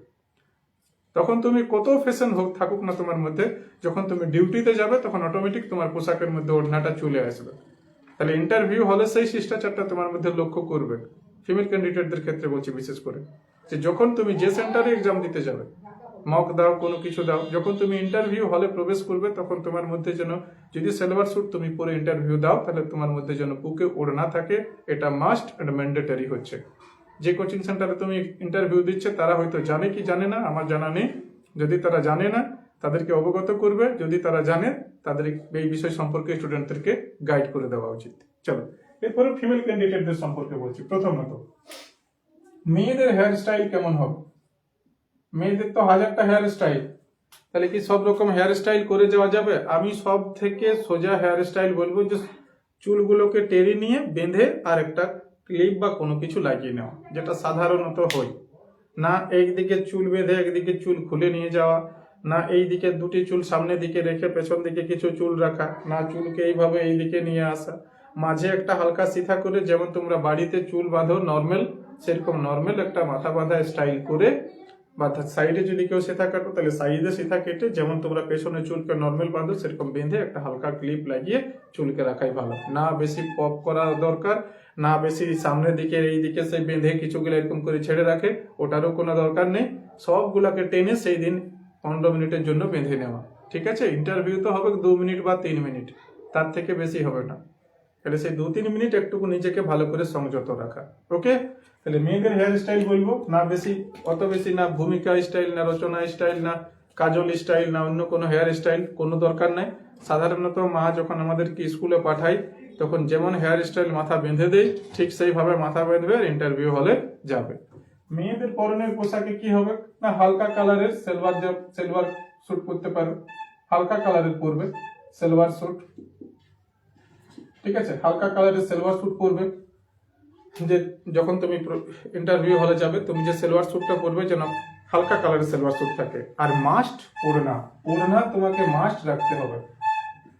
তখন তুমি কত ফ্যাশন হোক থাকুক না তোমার মধ্যে, যখন তুমি ডিউটিতে যাবে তখন অটোমেটিক তোমার পোশাকের মধ্যে ওড়নাটা চলে আসবে। তাহলে ইন্টারভিউ হলে সেই শিষ্টাচারটা তোমার মধ্যে লক্ষ্য করবে। ফিমেল ক্যান্ডিডেটদের ক্ষেত্রে বলছি বিশেষ করে, যে যখন তুমি যে সেন্টারে এক্সাম দিতে যাবে, মক দাও কোনো কিছু দাও, যখন তুমি ইন্টারভিউ হলে প্রবেশ করবে তখন তোমার মধ্যে যেন, যদি সালোয়ার স্যুট তুমি পরে ইন্টারভিউ দাও তাহলে তোমার মধ্যে যেন বুকে ওড়না থাকে, এটা মাস্ট এন্ড ম্যান্ডেটরি হচ্ছে। যে কোচিং সেন্টারে তুমি ইন্টারভিউ দিচ্ছে তারা হয়তো জানে কি জানে না, আমার জানা নেই। যদি তারা জানে না তাদেরকে অবগত করবে, যদি তারা জানে তাদের এই বিষয় সম্পর্কে স্টুডেন্টদেরকে গাইড করে দেওয়া উচিত। চলো এরপরে ফিমেল ক্যান্ডিডেটদের সম্পর্কে বলছি। প্রথমত মেয়েদের হেয়ার স্টাইল কেমন হবে। মেয়েদের তো হাজারটা হেয়ার স্টাইল, তাহলে কি সব রকম হেয়ার স্টাইল করে যাওয়া যাবে? আমি সব থেকে সোজা হেয়ার স্টাইল বলবো যে চুলগুলোকে টেনে নিয়ে বেঁধে আর একটা ক্লিপ বা কোনো কিছু লাগিয়ে নেওয়া, যেটা সাধারণত হয় না। একদিকে চুল বেঁধে একদিকে চুল খুলে নিয়ে যাওয়া, না এই দিকে দুটি চুল সামনের দিকে রেখে পেছন দিকে কিছু চুল রাখা, না চুলকে এইভাবে এই দিকে নিয়ে আসা, মাঝে একটা হালকা সিথা করে, যেমন তোমরা বাড়িতে চুল বাঁধো নর্মাল, সেরকম নর্মাল একটা মাথা বাঁধা স্টাইল করে, বা সাইডে যদি কেউ সেথা কাটো তাহলে সাইডে সেথা কেটে, যেমন তোমরা পেছনে চুলকে নর্মাল বাঁধো সেরকম বেঁধে একটা হালকা ক্লিপ লাগিয়ে চুলকে রাখাই ভালো। না বেশি পপ করা দরকার, না বেশি সামনের দিকে এই দিকে সে বেঁধে কিছুগুলো এরকম করে ছেড়ে রাখে, ওটারও কোনো দরকার নেই। সবগুলাকে টেনে সেই দিন 15 মিনিটের জন্য বেঁধে নেওয়া, ঠিক আছে? ইন্টারভিউ তো হবে 2 মিনিট বা 3 মিনিট, তার থেকে বেশি হবে না। তাহলে সেই 2-3 মিনিট একটুকু নিজেকে ভালো করে সংযত রাখা। ওকে, তাহলে মেয়েদের হেয়ার স্টাইল বলবো না বেশি, অত বেশি না ভূমিকা স্টাইল, না রচনা স্টাইল, না কাজল স্টাইল, না অন্য কোনো হেয়ার স্টাইল, কোনো দরকার নাই। সাধারণত মা যখন আমাদেরকে স্কুলে পাঠায় তখন যেমন হেয়ার স্টাইল মাথা বেঁধে দেয়, ঠিক সেইভাবে মাথা বেঁধবে আর ইন্টারভিউ হলে যাবে। মেয়েদের পরনের পোশাকে কি হবে না, হালকা কালারের সেলভার স্যুট পরতে পারো, হালকা কালারের পরবে সেলভার স্যুট, ঠিক আছে? হালকা কালারের সেলভার স্যুট পরবে, যে যখন তুমি ইন্টারভিউ হলে যাবে তুমি যে সেলভার স্যুটটা পরবে যেন হালকা কালারের সেলভার স্যুট থাকে। আর মাস্ট ওড়না, ওড়না তোমাকে মাস্ট রাখতে হবে,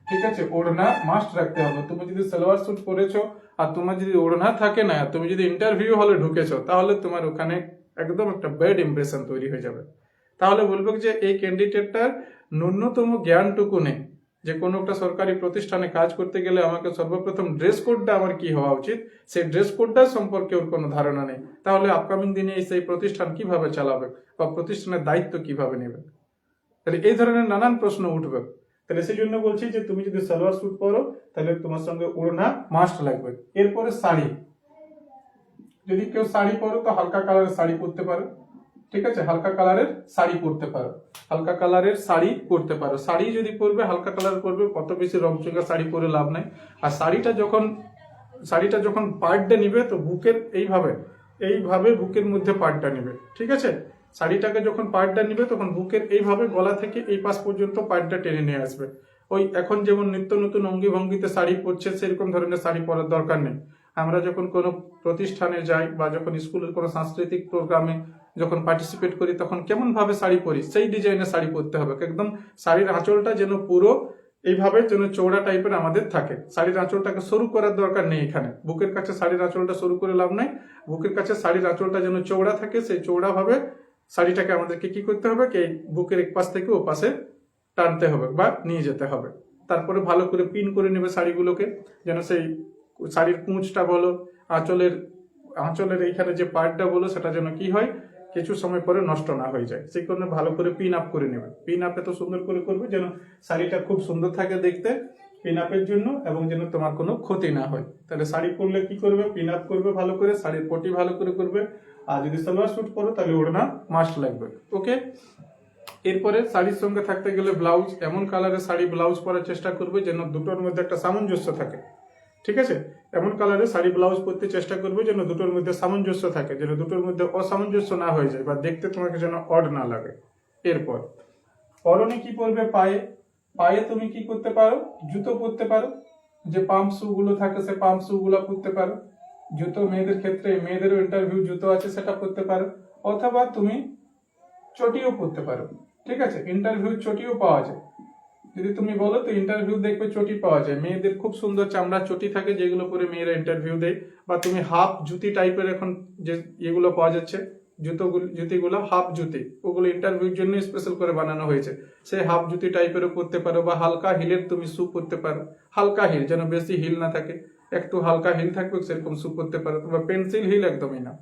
ঠিক আছে? ওড়না মাস্ট রাখতে হবে। তুমি যদি সালোয়ার স্যুট পরেছো আর তোমার যদি ওড়না থাকে না, তুমি যদি ইন্টারভিউ হলে ঢুকেছো, তাহলে তোমার ওখানে একদম একটা ব্যাড ইমপ্রেশন তৈরি হয়ে যাবে। তাহলে বলবো যে এই ক্যান্ডিডেটটার ন্যূনতম জ্ঞানটুকু নেই, যে কোনো একটা সরকারি প্রতিষ্ঠানে কাজ করতে গেলে আমাকে সর্বপ্রথম ড্রেস কোডটা আমার কি হওয়া উচিত, সেই ড্রেস কোডটা সম্পর্কে ওর কোনো ধারণা নেই। তাহলে আপকামিং দিনে সেই প্রতিষ্ঠান কিভাবে চালাবে বা প্রতিষ্ঠানের দায়িত্ব কিভাবে নেবে, তাহলে এই ধরনের নানান প্রশ্ন উঠবে। তাহলে সেই জন্য বলছি যে তুমি যদি সালোয়ার স্যুট পরো তাহলে তোমার সঙ্গে ওড়না মাস্ট লাগবে। এরপরে শাড়ি, যদি কেউ শাড়ি পরো তো হালকা কালারের শাড়ি পরতে পারো, ঠিক আছে? হালকা কালারের শাড়ি পরতে পারো, হালকা কালারের শাড়ি পরতে পারো। শাড়ি যদি পরবে হালকা কালার পরবে, অত বেশি রংচঙা শাড়ি পরে লাভ নাই। আর শাড়িটা যখন পার্টটা নিবে তো বুকের এইভাবে বুকের মধ্যে পার্টটা নিবে, ঠিক আছে? শাড়িটাকে যখন পার্টটা নিবে তখন বুকের এইভাবে গলা থেকে এই পাশ পর্যন্ত পার্টটা টেনে নিয়ে আসবে। ওই এখন যেমন নিত্য নতুন অঙ্গি ভঙ্গিতে শাড়ি পরছে সেরকম ধরনের শাড়ি পরার দরকার নেই। আমরা যখন কোনো প্রতিষ্ঠানে যাই বা যখন স্কুলের কোনো সাংস্কৃতিক প্রোগ্রামে যখন পার্টিসিপেট করি তখন কেমন ভাবে শাড়ি পরি সেই ডিজাইনের শাড়ি পরতে হবে। একদম শাড়ির আঁচলটা যেন পুরো এইভাবে যেন চৌড়া টাইপের আমাদের থাকে। শাড়ির আঁচলটাকে সরু করার দরকার নেই, এখানে বুকের কাছে শাড়ির আঁচলটা সরু করে লাভ নাই। বুকের কাছে শাড়ির আঁচলটা যেন চৌড়া থাকে, সেই চৌড়া ভাবে শাড়িটাকে আমাদেরকে কি করতে হবে, কি বুকের এক পাশ থেকে ও পাশে টানতে হবে বা নিয়ে যেতে হবে। তারপরে ভালো করে পিন করে নেবে শাড়িগুলোকে, যেন সেই শাড়ির কুঁচটা বলো, আঁচলের এইখানে যে পার্টটা বলো, সেটা যেন কি হয় কিছু সময় পরে নষ্ট না হয়ে যায়। সেই কারণে ভালো করে পিন আপ করে নেবে। পিন আপ এত সুন্দর করে করবে যেন শাড়িটা খুব সুন্দর থাকে দেখতে পিন আপের জন্য, এবং যেন তোমার কোনো ক্ষতি না হয়। তাহলে শাড়ি পরলে কি করবে, পিন আপ করবে ভালো করে, শাড়ির পটি ভালো করে করবে। আর যদি সালোয়ার স্যুট পরো তাহলে ওড়না মাস্ট লাগবে। ওকে, এরপরে শাড়ির সঙ্গে থাকতে গেলে ব্লাউজ, এমন কালারের শাড়ি ব্লাউজ পরার চেষ্টা করবে যেন দুটোর মধ্যে একটা সামঞ্জস্য থাকে, ঠিক আছে? এমন কালারের শাড়ি ব্লাউজ পরতে চেষ্টা করবে যেন দুটোর মধ্যে সামঞ্জস্য থাকে, যেন দুটোর মধ্যে অসামঞ্জস্য না হয়ে যায় বা দেখতে তোমাকে যেন অড না লাগে। এরপর পরনে কি পরবে, পায়ে তুমি কি করতে পারো, জুতো পরতে পারো, যে পাম্প শু গুলো থাকে সে পাম্প শু গুলো পরতে পারো। জুতো মেয়েদের ক্ষেত্রে, মেয়েদেরও ইন্টারভিউ জুতো আছে সেটা পরতে পারো, অথবা তুমি চটিও পরতে পারো, ঠিক আছে? ইন্টারভিউ চটিও পাওয়া যায়, যদি তুমি বলো তো ইন্টারভিউ দেখবে চটি পাওয়া যায়। মেয়েদের খুব সুন্দর চামড়ার চটি থাকে যেগুলো পরে মেয়েরা ইন্টারভিউ দেয়। বা তুমি হাফ জুতি টাইপের এখন যে এগুলো পাওয়া যাচ্ছে জুতিগুলো হাফ জুতি, ওগুলো ইন্টারভিউর জন্য স্পেশাল করে বানানো হয়েছে, সেই হাফ জুতি টাইপেরও পরতে পারো। বা হালকা হিলের তুমি শু পরতে পারো, হালকা হিল যেন বেশি হিল না থাকে, একটু হালকা হিল থাকবে সেরকম শু পরতে পারো। বা পেন্সিল হিল একদমই না,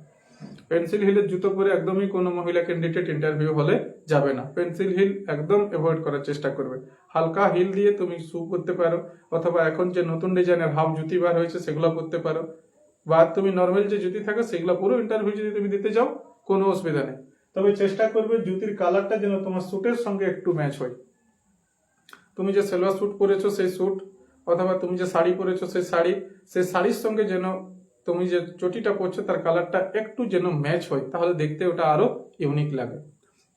পেন্সিল হিলের জুতো পরে একদমই কোনো মহিলা ক্যান্ডিডেট ইন্টারভিউ হলে যাবে না। পেন্সিল হিল একদম অ্যাভয়েড করার চেষ্টা করবে। হালকা হিল দিয়ে তুমি শু পরতে পারো, অথবা এখন যে নতুন ডিজাইনের হাফ জুতি বার হয়েছে সেগুলো পরতে পারো। বা তুমি নর্মাল যে জুতি থাকে সেগুলো পুরো ইন্টারভিউ যদি তুমি দিতে যাও কোনো অসুবিধা নেই, তবে চেষ্টা করবে জুতির কালারটা যেন তোমার স্যুটের সঙ্গে একটু ম্যাচ হয়। তুমি যে সালোয়ার স্যুট পরেছো সেই স্যুট, অথবা তুমি যে শাড়ি পরেছো সেই শাড়ির সঙ্গে যেন তুমি যে চটিটা পরছো তার কালারটা একটু যেন ম্যাচ হয়, তাহলে দেখতে ওটা আরো ইউনিক লাগে।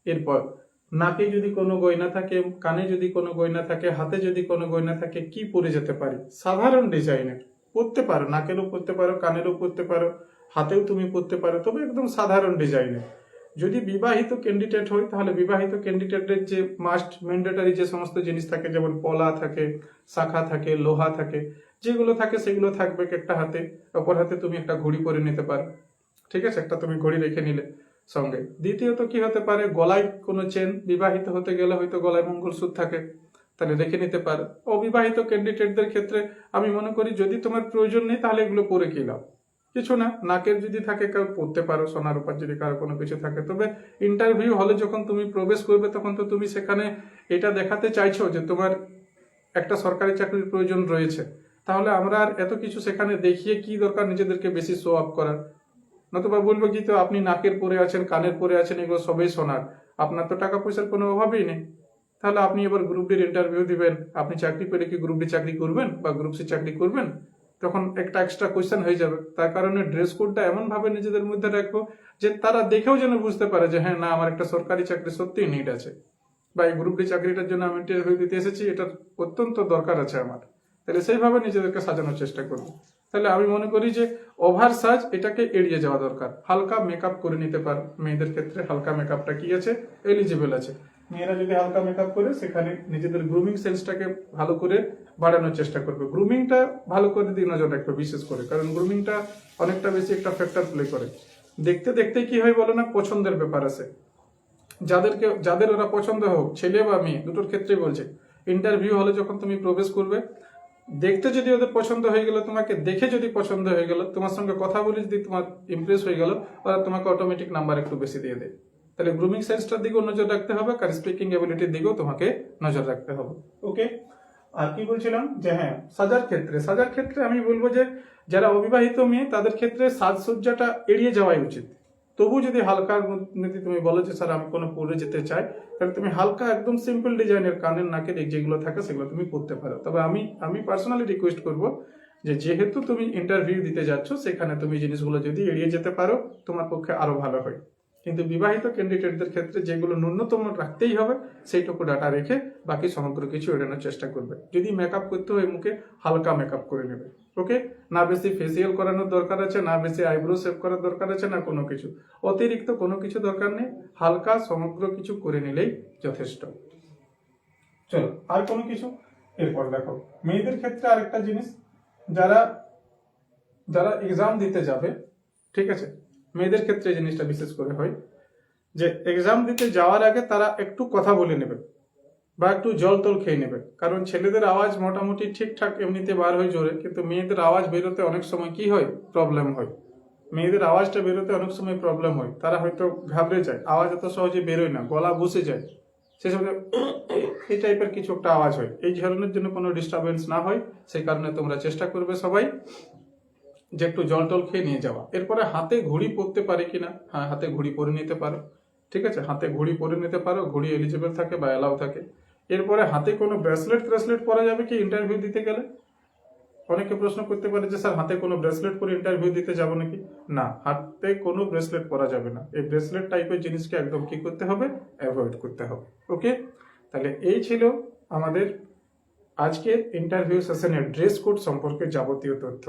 এরপর নাকে যদি কোনো গয়না থাকে, কানে যদি কোনো গয়না থাকে, হাতে যদি কোনো গয়না থাকে, কি পরে যেতে পারি, সাধারণ ডিজাইনের পরতে পারো, নাকেরও পরতে পারো, কানেরও পরতে পারো, হাতেও তুমি পরতে পারো, তবে একদম সাধারণ ডিজাইনের। যদি বিবাহিত ক্যান্ডিডেট হয় তাহলে বিবাহিত ক্যান্ডিডেটের যে মাস্ট ম্যান্ডেটরি যে সমস্ত জিনিস থাকে, যেমন পলা থাকে, শাখা থাকে, লোহা থাকে, যেগুলো থাকে সেগুলো থাকবে একটা হাতে। অপর হাতে তুমি একটা ঘড়ি পরে নিতে পারো, ঠিক আছে? একটা তুমি ঘড়ি রেখে নিলে সঙ্গে। দ্বিতীয়ত কি হতে পারে, গলায় কোনো চেন, বিবাহিত হতে গেলে হয়তো গলায় মঙ্গলসূত্র থাকে, তাহলে রেখে নিতে পারো। অবিবাহিত ক্যান্ডিডেটদের ক্ষেত্রে আমি মনে করি যদি তোমার প্রয়োজন নেই তাহলে এগুলো পরে কি লাভ, কিছু না, নাকের যদি থাকে কেউ পরতে পারো, সোনার উপর যদি কারো কোনো কিছু থাকে। তবে ইন্টারভিউ হলে যখন তুমি প্রবেশ করবে তখন তো তুমি সেখানে এটা দেখাতে চাইছো যে তোমার একটা সরকারি চাকরির প্রয়োজন রয়েছে। তাহলে আমরা আর এত কিছু সেখানে দেখিয়ে কি দরকার নিজেদেরকে বেশি শো আপ করার। নতুবা বলবো কি, তো আপনি নাকের পরে আছেন, কানের পরে আছেন, এগুলো সবই সোনার, আপনার তো টাকা পয়সার কোনো অভাবই নেই। তাহলে আপনি এবার গ্রুপ ডির ইন্টারভিউ দিবেন, আপনি চাকরি পেলে কি গ্রুপ ডি চাকরি করবেন বা গ্রুপ সি চাকরি করবেন? তখন একটা এক্সট্রা কোয়েশ্চেন হয়ে যাবে। তার কারণে ড্রেস কোডটা এমন ভাবে নিজেদের মধ্যে রাখবো যে তারা দেখেও যেন বুঝতে পারে যে হ্যাঁ, না, আমার একটা সরকারি চাকরি সত্যিই নিড আছে, বা এই গ্রুপ ডি চাকরিটার জন্য আমি ইন্টারভিউ দিতে এসেছি, এটার অত্যন্ত দরকার আছে আমার। তাহলে সেইভাবে নিজেদেরকে সাজানোর চেষ্টা করবো। তাহলে আমি মনে করি যে ওভার সাজ এটাকে এড়িয়ে যাওয়া দরকার। হালকা মেকআপ করে নিতে পারো, মেয়েদের ক্ষেত্রে হালকা মেকআপটা কি আছে, এলিজিবল আছে। মেয়েরা যদি হালকা মেকআপ করে সেখানে নিজেদের গ্রুমিং সেন্সটাকে ভালো করে বাড়ানোর চেষ্টা করবে। গ্রুমিংটা ভালো করে দিয়ে নজর রাখবে বিশেষ করে, কারণ গ্রুমিংটা অনেকটা বেশি একটা ফ্যাক্টর প্লে করে। দেখতে দেখতে কি হয় বলো না, পছন্দের ব্যাপার আছে। যাদের ওরা পছন্দ হোক, ছেলে বা মেয়ে দুটোর ক্ষেত্রে বলছে, ইন্টারভিউ হলে যখন তুমি প্রবেশ করবে, দেখতে যদি ওদের পছন্দ হয়ে গেল, তোমাকে দেখে যদি পছন্দ হয়ে গেল, তোমার সঙ্গে কথা বলে যদি তোমার ইমপ্রেস হয়ে গেল, ওরা তোমাকে অটোমেটিক নাম্বার একটু বেশি দিয়ে দেয়। তাহলে গ্রুমিং সেন্সটার দিকেও নজর রাখতে হবে, আর স্পিকিং এবিলিটির দিকেও তোমাকে নজর রাখতে হবে। ওকে, আর কি বলছিলাম যে হ্যাঁ, সাজার ক্ষেত্রে আমি বলবো যে যারা অবিবাহিত মেয়ে তাদের ক্ষেত্রে সাজসজ্জাটা এড়িয়ে যাওয়াই উচিত। তবু যদি হালকার মধ্যে তুমি বলো যে স্যার আমি কোনো পরে যেতে চাই, তাহলে তুমি হালকা একদম সিম্পল ডিজাইনের কানের নাকের যেগুলো থাকে সেগুলো তুমি পরতে পারো। তবে আমি পার্সোনালি রিকোয়েস্ট করব যে যেহেতু তুমি ইন্টারভিউ দিতে যাচ্ছ, সেখানে তুমি জিনিসগুলো যদি এড়িয়ে যেতে পারো তোমার পক্ষে আরো ভালো হয়। কিন্তু বিবাহিত ক্যান্ডিডেটদের ক্ষেত্রে যেগুলো ন্যূনতম রাখতেই হবে সেইটুকু ডাটা রেখে বাকি সমগ্র কিছু এড়ানোর চেষ্টা করবে। যদি মেকআপ করতে হয় মুখে হালকা মেকআপ করে নেবে। ওকে, না বেশি ফেসিয়াল করানোর দরকার আছে, না বেশি আইব্রো শেভ করার দরকার আছে, না কোনো কিছু অতিরিক্ত কোনো কিছু দরকার নেই। হালকা সমগ্র কিছু করে নিলেই যথেষ্ট। চলো আর কোনো কিছু। এরপর দেখো মেয়েদের ক্ষেত্রে আরেকটা জিনিস, যারা যারা এক্সাম দিতে যাবে, ঠিক আছে, মেয়েদের ক্ষেত্রে এই জিনিসটা বিশেষ করে হয় যে এক্সাম দিতে যাওয়ার আগে তারা একটু কথা বলে নেবে বা একটু জল টল খেয়ে নেবে। কারণ ছেলেদের আওয়াজ মোটামুটি ঠিকঠাক এমনিতে বার হয়ে জোরে, কিন্তু মেয়েদের আওয়াজ বেরোতে অনেক সময় কি হয়, প্রবলেম হয়। মেয়েদের আওয়াজটা বেরোতে অনেক সময় প্রবলেম হয়, তারা হয়তো ঘাবড়ে যায়, আওয়াজ এত সহজে বেরোয় না, গলা বসে যায়, সেই সময় এই টাইপের কিছু একটা আওয়াজ হয়। এই ধরনের জন্য কোনো ডিস্টারবেন্স না হয় সেই কারণে তোমরা চেষ্টা করবে সবাই যে একটু জল টল খেয়ে নিয়ে যাওয়া। এরপরে হাতে ঘড়ি পরতে পারে কিনা, হ্যাঁ, হাতে ঘড়ি পরে নিতে পারো, ঠিক আছে, হাতে ঘড়ি পরে নিতে পারো, ঘড়ি এলিজিবল থাকে বা অ্যালাউ থাকে। এরপরে হাতে কোনো ব্রেসলেট পরা যাবে কি ইন্টারভিউ দিতে গেলে? অনেকে প্রশ্ন করতে পারে যে স্যার হাতে কোনো ব্রেসলেট পরে ইন্টারভিউ দিতে যাবো নাকি? না, হাতে কোনো ব্রেসলেট পরা যাবে না। এই ব্রেসলেট টাইপের জিনিসকে একদম কি করতে হবে, অ্যাভয়েড করতে হবে। ওকে, তাহলে এই ছিল আমাদের আজকে ইন্টারভিউ সেশনের ড্রেস কোড সম্পর্কে যাবতীয় তথ্য।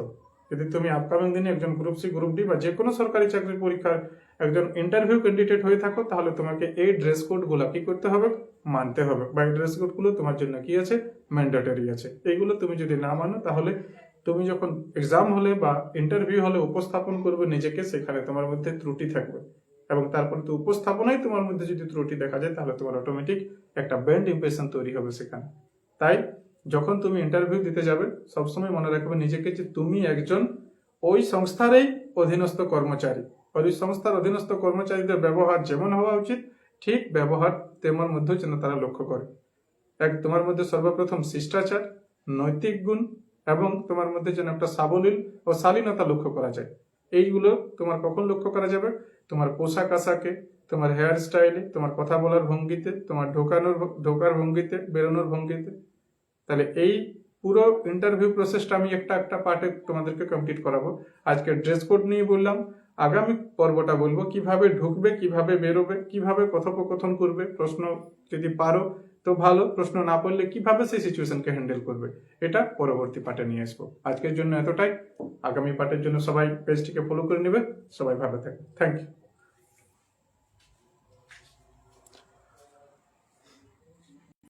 যদি তুমি আপকামিং দিনে একজন গ্রুপ সি, গ্রুপ ডি বা যে কোনো সরকারি চাকরির পরীক্ষার একজন ইন্টারভিউ ক্যান্ডিডেট হয়ে থাকো, তাহলে তোমাকে এই ড্রেস কোডগুলো কি করতে হবে, মানতে হবে, বা এই ড্রেস কোডগুলো তোমার জন্য কি আছে, ম্যান্ডেটরি আছে। এইগুলো তুমি যদি না মানো, তাহলে তুমি যখন এক্সাম হলে বা ইন্টারভিউ হলে উপস্থাপন করবে নিজেকে, সেখানে তোমার মধ্যে ত্রুটি থাকবে, এবং তারপরে তো উপস্থাপনায় তোমার মধ্যে যদি ত্রুটি দেখা যায়, তাহলে তোমার অটোমেটিক একটা ব্যাড ইমপ্রেশন তৈরি হবে সেখানে। তাই যখন তুমি ইন্টারভিউ দিতে যাবে, সবসময় মনে রাখবে নিজেকে যে তুমি একজন ওই সংস্থারই অধীনস্থ কর্মচারী। ওই সংস্থার অধীনস্থ কর্মচারীদের ব্যবহার যেমন হওয়া উচিত, ঠিক ব্যবহার তেমন মধ্যে যেন তারা লক্ষ্য করে। তোমার মধ্যে সর্বপ্রথম শিষ্টাচার, নৈতিক গুণ এবং তোমার মধ্যে যেন একটা সাবলীল ও শালীনতা লক্ষ্য করা যায়। এইগুলো তোমার কখন লক্ষ্য করা যাবে? তোমার পোশাক আশাকে, তোমার হেয়ার স্টাইলে, তোমার কথা বলার ভঙ্গিতে, তোমার ঢোকার ভঙ্গিতে, বেরোনোর ভঙ্গিতে। তাহলে এই পুরো ইন্টারভিউ প্রসেসটা আমি একটা একটা পার্টে তোমাদেরকে কমপ্লিট করাবো। আজকে ড্রেস কোড নিয়ে বললাম, আগামী পর্বটা বলবো কিভাবে ঢুকবে, কিভাবে বেরোবে, কিভাবে কথোপকথন করবে, প্রশ্ন যদি পারো তো ভালো, প্রশ্ন না পারলে কিভাবে সেই সিচুয়েশনকে হ্যান্ডেল করবে, এটা পরবর্তী পার্টে নিয়ে আসবো। আজকের জন্য এতটাই। আগামী পার্টের জন্য সবাই পেজটিকে ফলো করে নেবে। সবাই ভালো থাকবে। Thank you.